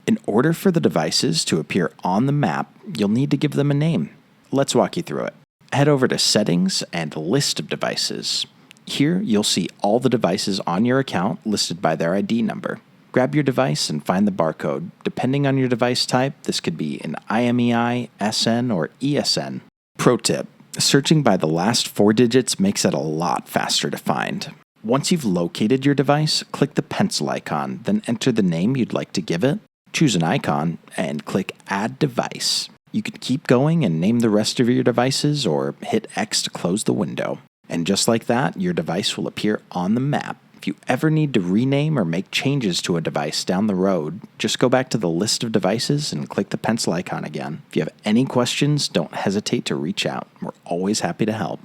In order for the devices to appear on the map, you'll need to give them a name. Let's walk you through it. Head over to Settings and List of Devices. Here, you'll see all the devices on your account listed by their ID number. Grab your device and find the barcode. Depending on your device type, this could be an IMEI, SN, or ESN. Pro tip: searching by the last 4 digits makes it a lot faster to find. Once you've located your device, click the pencil icon, then enter the name you'd like to give it. Choose an icon, and click Add Device. You can keep going and name the rest of your devices, or hit X to close the window. And just like that, your device will appear on the map. If you ever need to rename or make changes to a device down the road, just go back to the list of devices and click the pencil icon again. If you have any questions, don't hesitate to reach out. We're always happy to help.